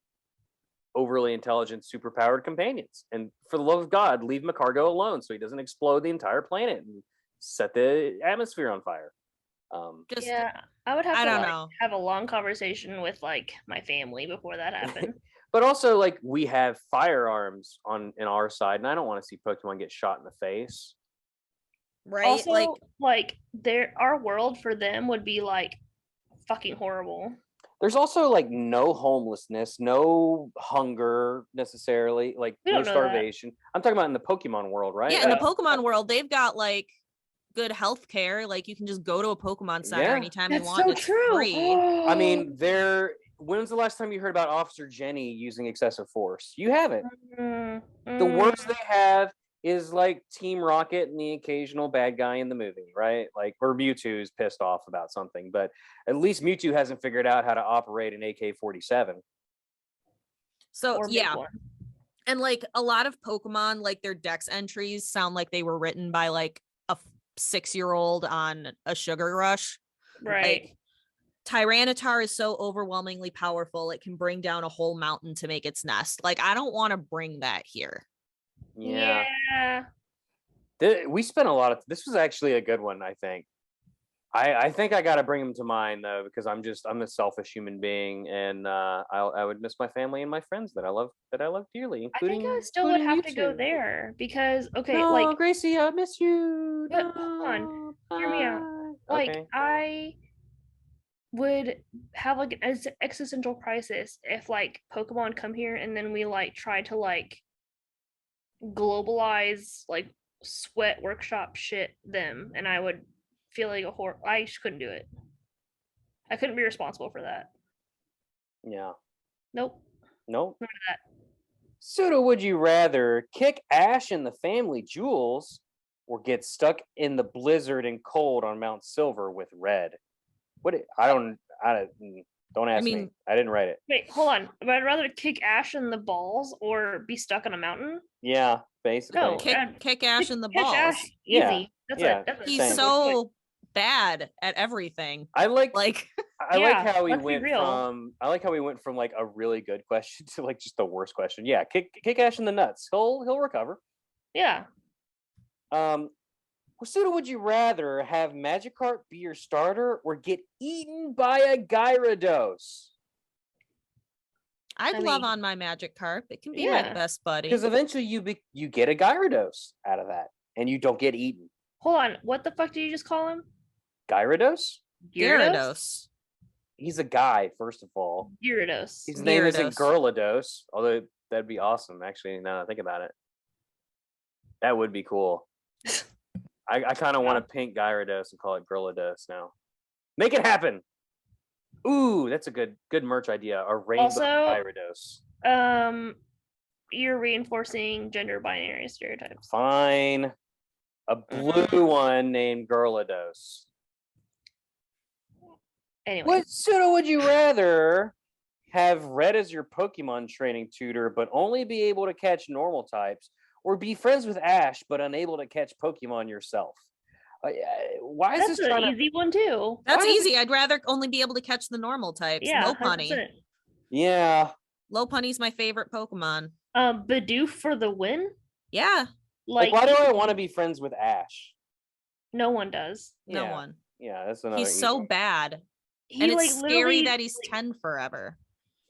overly intelligent, superpowered companions. And for the love of God, leave Macargo alone so he doesn't explode the entire planet and set the atmosphere on fire. Just Yeah, I would have I to don't like know. have a long conversation with like my family before that happened. But also, like, we have firearms in our side, and I don't want to see Pokemon get shot in the face. Right? Also, like our world for them would be like fucking horrible. There's also like no homelessness, no hunger necessarily, like We no don't know that. starvation. I'm talking about in the Pokemon world, right? yeah, in the Yeah. Pokemon world, they've got like good health care. Like you can just go to a Pokemon center Yeah. anytime you That's want. so And it's true. free. I mean, when's the last time you heard about Officer Jenny using excessive force? You haven't. The worst they have is like Team Rocket and the occasional bad guy in the movie, right? Like, or Mewtwo's pissed off about something, but at least Mewtwo hasn't figured out how to operate an AK-47. So or yeah. big one. And like a lot of Pokemon, like their dex entries sound like they were written by like a 6-year-old on a sugar rush. Right. Like Tyranitar is so overwhelmingly powerful, it can bring down a whole mountain to make its nest. Like, I don't want to bring that here. Yeah. Yeah. We spent a lot of. This was actually a good one, I think. I think I got to bring them to mind though, because I'm a selfish human being, and I would miss my family and my friends that I love dearly, I think including. I still would including have you to go two. there because okay, No, like Gracie, I miss you. but hold on, hear me out. Like Okay. I would have like an existential crisis if like Pokemon come here and then we like try to like globalize like sweat workshop shit them, and I would feel like I just couldn't do it. I couldn't be responsible for that. Yeah. Nope. Nope. None of that. Suda, would you rather kick Ash and the family jewels or get stuck in the blizzard and cold on Mount Silver with Red? Don't ask me. mean- I didn't write it. Wait, hold on. Would I rather kick Ash in the balls or be stuck on a mountain? Yeah, basically. No. Kick Ash in the Catch balls. Ash easy. Yeah, That's yeah, a He's same. so bad at everything. I like Like I like Yeah, how we let's be went real. from like a really good question to like just the worst question. Yeah, kick Ash in the nuts. He'll recover. Yeah. Suda, would you rather have Magikarp be your starter or get eaten by a Gyarados? I'd I love mean, on my Magikarp. It can be yeah. my best buddy. Because eventually you get a Gyarados out of that, and you don't get eaten. Hold on. What the fuck did you just call him? Gyarados? Gyarados. He's a guy, first of all. Gyarados. His name isn't Gyarados. Girlados, although that'd be awesome, actually, now that I think about it. That would be cool. I kind of want to pink Gyarados and call it Girlados now. Make it happen! Ooh, that's a good merch idea. A rainbow Also, Gyarados. You're reinforcing gender binary stereotypes. Fine. A blue one named Girlados. Anyway. Would you rather have Red as your Pokemon training tutor, but only be able to catch normal types, or be friends with Ash, but unable to catch Pokemon yourself? Why is That's this an easy one too. That's Why is easy. I'd rather only be able to catch the normal types. Yeah, Lopunny. 100%. Yeah. Lopunny's my favorite Pokemon. Bidoof for the win. Yeah. Like, why do I want to be friends with Ash? No one does. No Yeah. one. Yeah, that's another. He's easy so one. bad. He And like it's scary literally, that he's 10 forever.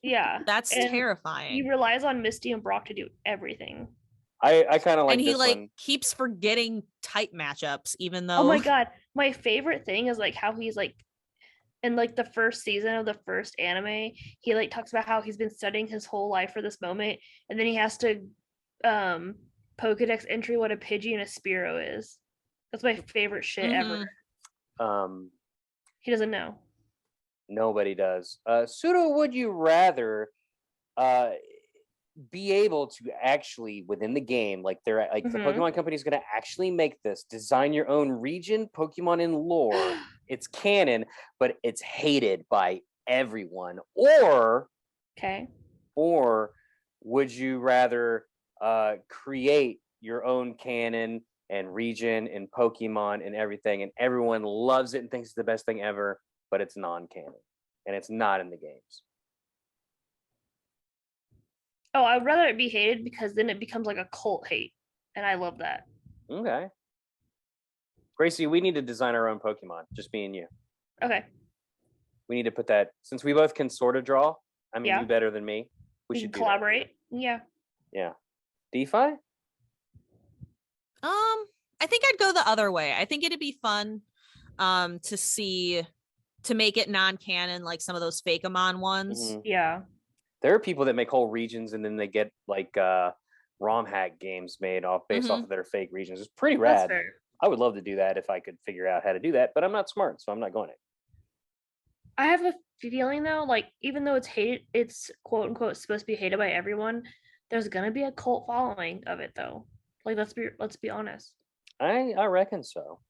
yeah. That's And terrifying. He relies on Misty and Brock to do everything. I kind of like and he this like one. keeps forgetting type matchups, even though Oh my god. My favorite thing is like how he's like in like the first season of the first anime, he like talks about how he's been studying his whole life for this moment, and then he has to Pokedex entry what a Pidgey and a Spearow is. That's my favorite shit ever. He doesn't know. Nobody does. Sudo, would you rather be able to actually within the game, like they're like the Pokemon company is going to actually make this, design your own region, Pokemon in lore. It's canon, but it's hated by everyone. Or would you rather create your own canon and region and Pokemon and everything, and everyone loves it and thinks it's the best thing ever, but it's non-canon and it's not in the games. Oh, I'd rather it be hated because then it becomes like a cult hate, and I love that. Okay. Gracie, we need to design our own Pokemon, just me and you. Okay. We need to put that, since we both can sort of draw. I mean, Yeah. you better than me. We We should can do that. collaborate. Yeah. Yeah. DphiE? I think I'd go the other way. I think it'd be fun to make it non-canon, like some of those Fakeamon ones. Mhm. Yeah. There are people that make whole regions and then they get like ROM hack games made based off of their fake regions. It's pretty That's rad. fair. I would love to do that if I could figure out how to do that, but I'm not smart, so I'm not going to. I have a feeling though, like even though it's hated, it's quote unquote supposed to be hated by everyone. There's gonna be a cult following of it though. Like let's be honest. I reckon so.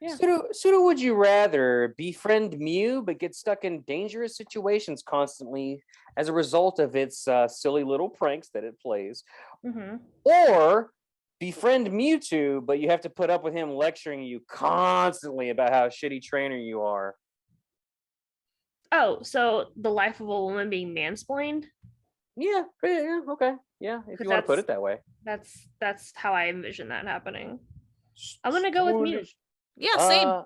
Yeah. Sudo, would you rather befriend Mew but get stuck in dangerous situations constantly as a result of its silly little pranks that it plays, Mm-hmm. or befriend Mewtwo but you have to put up with him lecturing you constantly about how shitty trainer you are? Oh, so the life of a woman being mansplained? Yeah, okay. Yeah, if 'Cause you want to put that's- it that way. That's how I envision that happening. I'm gonna go with Mew. Yeah, same.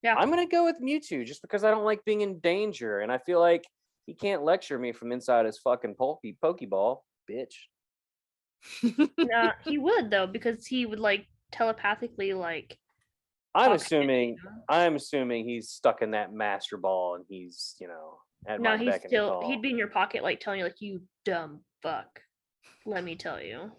Yeah. I'm gonna go with Mewtwo just because I don't like being in danger, and I feel like he can't lecture me from inside his fucking Pokeball, bitch. Nah, he would though, because he would like telepathically like I'm talk shit, assuming. you know? I'm assuming he's stuck in that Master Ball, and he's at No, my he's beck and still call. he'd be in your pocket like telling you like you dumb fuck. Let me tell you.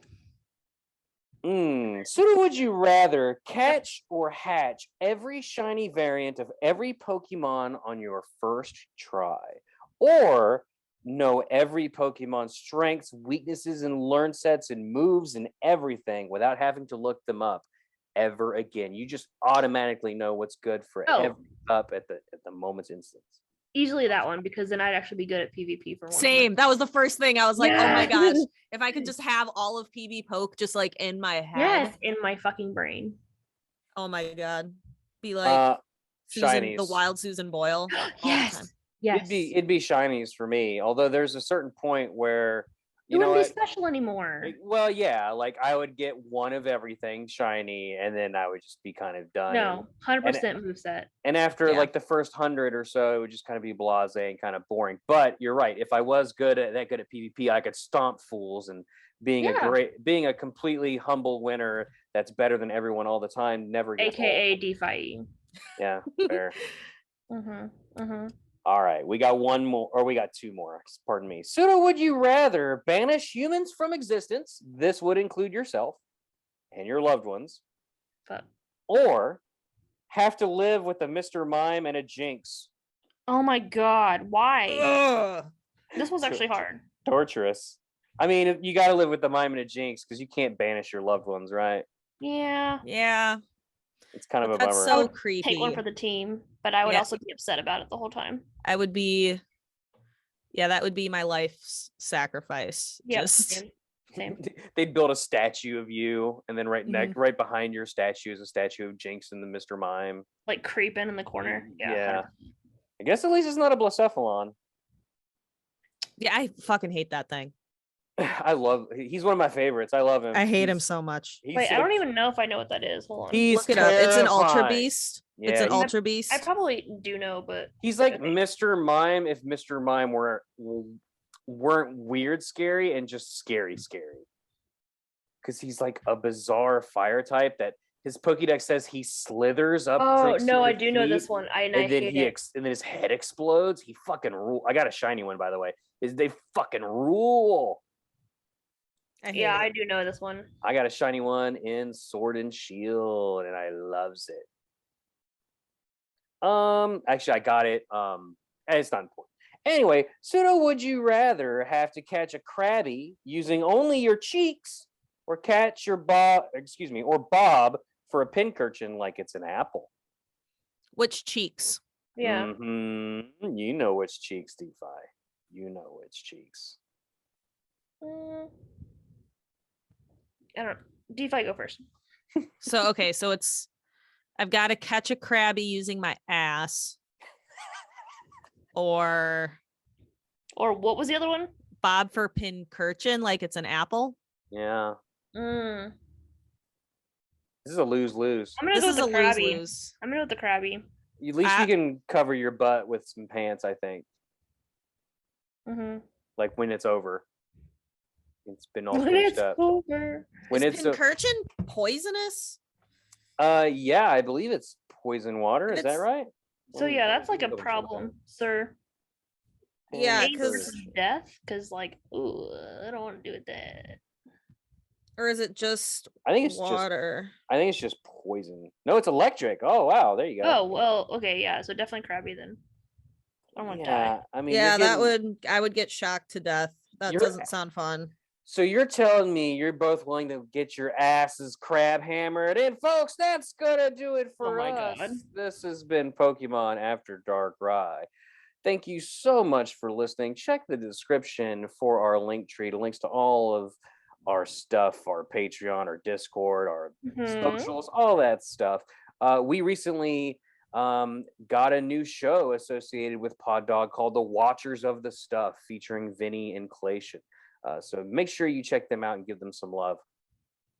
Sudo, would you rather catch or hatch every shiny variant of every Pokemon on your first try, or know every Pokemon's strengths, weaknesses, and learn sets and moves and everything without having to look them up ever again? You just automatically know what's good for every up at the moment's instance. Easily that one, because then I'd actually be good at PvP for one. Same. That was the first thing. I was like, oh my Yes. gosh, if I could just have all of PV Poke just like in my head. Yes, in my fucking brain. Oh my god. Be like Susan, the shinies. wild Susan Boyle. all the time. Yes. Yes. It'd be shinies for me. Although there's a certain point where it know wouldn't be what? special anymore. Well, yeah, like I would get one of everything shiny, and then I would just be kind of done. No, 100% moveset. And after Yeah. like the first 100 or so, it would just kind of be blasé and kind of boring. But you're right. If I was good at PvP, I could stomp fools. And being a completely humble winner that's better than everyone all the time never gets AKA old. DphiE. Yeah, fair. Mm-hmm. All right, we got one more, or we got two more. Pardon me. Sudo, would you rather banish humans from existence? This would include yourself and your loved ones. Fuck. Or have to live with a Mr. Mime and a Jinx. Oh my god, why? Ugh. This one's actually hard. Torturous. I mean, you got to live with the Mime and a Jinx because you can't banish your loved ones, right? Yeah. Yeah. It's kind of a That's bummer. so creepy. Take one for the team, but I would Yeah. also be upset about it the whole time. I would be, yeah, that would be my life's sacrifice. Yeah. Just Same. They'd build a statue of you, and then Mm-hmm. right behind your statue is a statue of Jinx and the Mr. Mime. Like creeping in the corner. Yeah. I guess at least it's not a Blacephalon. yeah, I fucking hate that thing. He's one of my favorites. I love him. I hate him so much. Wait, I don't even know if I know what that is. Hold on. He's Look it up. It's an Ultra terrifying. Beast. Yeah, It's an he's- Ultra Beast. I probably do know, but He's like Mr. Mime if Mr. Mime weren't weird scary and just scary. Because he's like a bizarre fire type that his Pokédex says he slithers up. oh like, no, sort I of do know this feet, one. I And then hate it. and then his head explodes. He fucking rule. I got a shiny one, by the way. They fucking rule. I hate Yeah, it. I do know this one. I got a shiny one in Sword and Shield, and I loves it. Actually, I got it. It's not important. Anyway, Sudo, would you rather have to catch a Krabby using only your cheeks, or catch your bob for a pincurchin like it's an apple? Which cheeks? Yeah. You know which cheeks, DphiE. You know which cheeks. I don't know. DphiE, go first. So okay, so I've got to catch a Krabby using my ass, or what was the other one? bob for pincurchin, like it's an apple. Yeah. Mm. This is a lose-lose. I'm gonna This go is with a the Krabby. lose-lose. I'm gonna go with the Krabby. At least you can cover your butt with some pants, I think. Mm-hmm. Like when it's over. It's been all When finished it's up. over. When Is it's pincurchin poisonous? yeah, I believe it's poison water. Is that It's- right? So yeah, that's like a Double check problem, that. sir. Yeah, Maybe because it's death, because like, ooh, I don't want to do with that. or is it just I think it's water? I think it's just poison. No, it's electric. Oh wow, there you go. Oh well, okay, yeah. So definitely Krabby then. I don't want to die. Yeah, I mean, Yeah, you're I would get shocked to death. That You're- doesn't sound fun. So you're telling me you're both willing to get your asses crab hammered, and folks, that's gonna do it Oh for my us. God. This has been Pokemon After DARKRAI. Thank you so much for listening. Check the description for our link tree, links to all of our stuff, our Patreon, our Discord, our Mhm. socials, all that stuff. We recently got a new show associated with Pod Dog called The Watchers of the Stuff, featuring Vinny and Clation. So make sure you check them out and give them some love.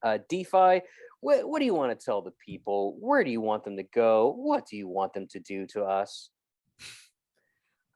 DphiE, what do you want to tell the people? Where do you want them to go? What do you want them to do to us?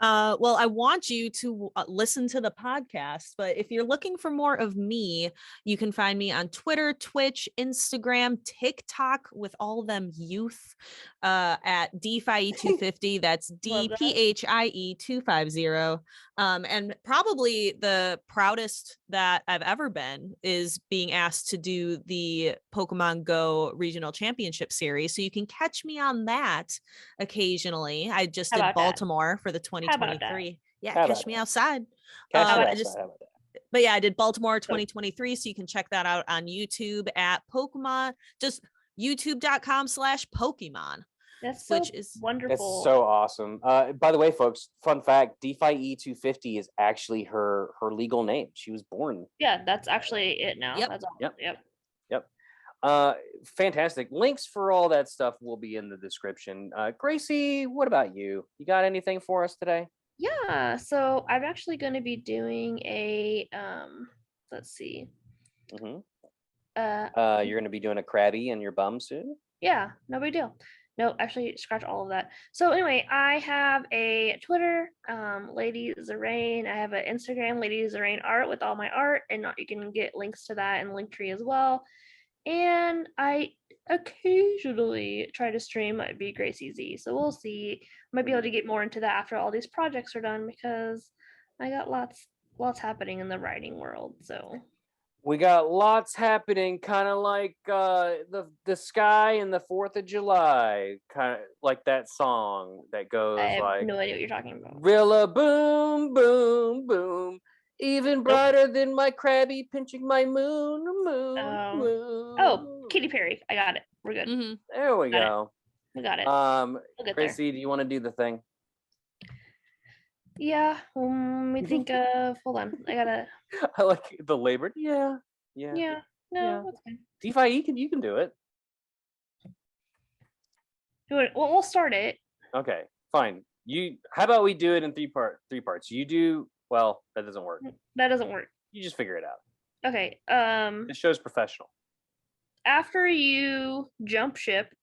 Well, I want you to listen to the podcast, but if you're looking for more of me, you can find me on Twitter, Twitch, Instagram, TikTok with all them youth at DphiE250. That's Love that. DphiE250. And probably the proudest that I've ever been is being asked to do the Pokemon Go Regional Championship Series. So you can catch me on that occasionally. I just How did about that? Baltimore for the How about that? 2023. Yeah, How catch about me that? outside. Catch I you outside. just- How about that? But yeah, I did Baltimore 2023. So you can check that out on YouTube at Pokemon, just youtube.com/Pokemon. That's so Which is- That's wonderful. so awesome. By the way, folks, fun fact: DphiE250 is actually her legal name. She was born. Yeah, that's actually it now. Yep. That's all. Yep. Yep. Fantastic. Links for all that stuff will be in the description. Gracie, what about you? You got anything for us today? Yeah. So I'm actually going to be doing a let's see. hmm Uh You're going to be doing a Krabby in your bum soon. yeah, no big deal. No, actually scratch all of that. So anyway, I have a Twitter, Lady Zerain. I have an Instagram, Lady Zerain Art, with all my art, and you can get links to that in Linktree as well. And I occasionally try to stream Be Gracie Z. So we'll see. Might be able to get more into that after all these projects are done, because I got lots happening in the writing world. So We got lots happening, kind of like the sky and the 4th of July, kind of like that song that goes I have like no idea what you're talking about. Rillaboom, boom, boom, even brighter than my Krabby pinching my moon, moon, moon. Oh, Katy Perry. I got it. We're good. Mhm. There we Got it. go. We got it. Um, We'll get there. Gracie, do you want to do the thing? Yeah. Let me think of. Hold on. I gotta. I like the labor. Yeah. Yeah. Yeah. No, Yeah. that's fine. DphiE, you can do it. Do it. Well, we'll start it. Okay, fine. How about we do it in three parts? You do, well, that doesn't work. That doesn't work. You just figure it out. Okay. This show's professional. After you jump ship,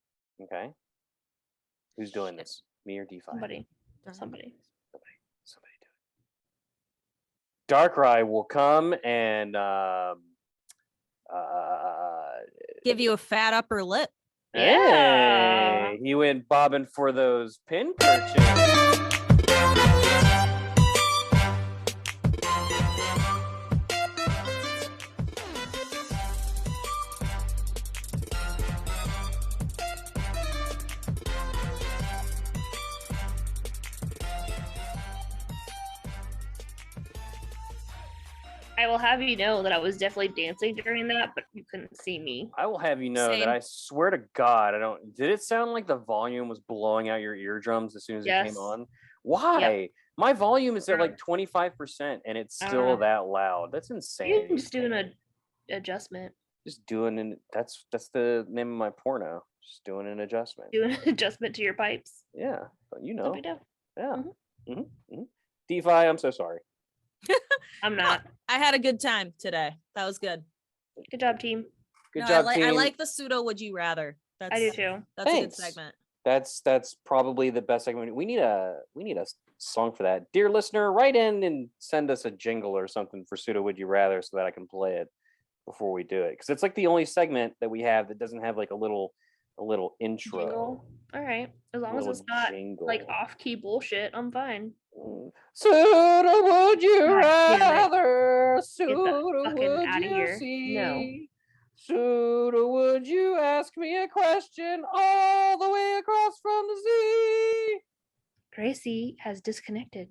Okay. Who's doing this? Me or DphiE? somebody. Somebody do it. DARKRAI will come and Give you a fat upper lip. Yeah. Hey, he went bobbing for those pin purchases. I will have you know that I was definitely dancing during that, but you couldn't see me. I will have you know Same. that I swear to God, I don't. Did it sound like the volume was blowing out your eardrums as soon as it Yes. came on? Why? My volume is at Yeah. like 25% and it's I don't still know. that loud. That's You insane. can just do an adjustment. Just doing an that's the name of my porno. Just doing an adjustment. Do an adjustment to your pipes. Yeah, but you No know. big deal. Yeah. Mhm. DphiE, I'm so sorry. I'm not. I had a good time today. That was good. Good job, team. Good No, job, I team. like the pseudo would you rather. That's I do too. That's a good Thanks. segment. That's probably the best segment. We need a song for that. Dear listener, write in and send us a jingle or something for Pseudo Would You Rather so that I can play it before we do it. Because it's like the only segment that we have that doesn't have like a little intro. Jingle. All right. As long as Little it's not like jingle. off-key bullshit, I'm fine. Pseudo Would You God damn it. Rather? Get the Pseudo fucking Would outta You here. see? No. Pseudo Would You ask me a question all the way across from the sea? Gracie has disconnected.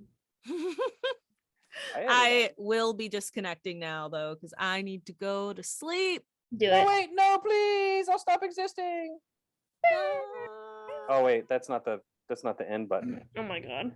I will be disconnecting now though, because I need to go to sleep. Do No, it. wait, no, please, I'll stop existing. Oh wait, that's not the end button. Oh my god.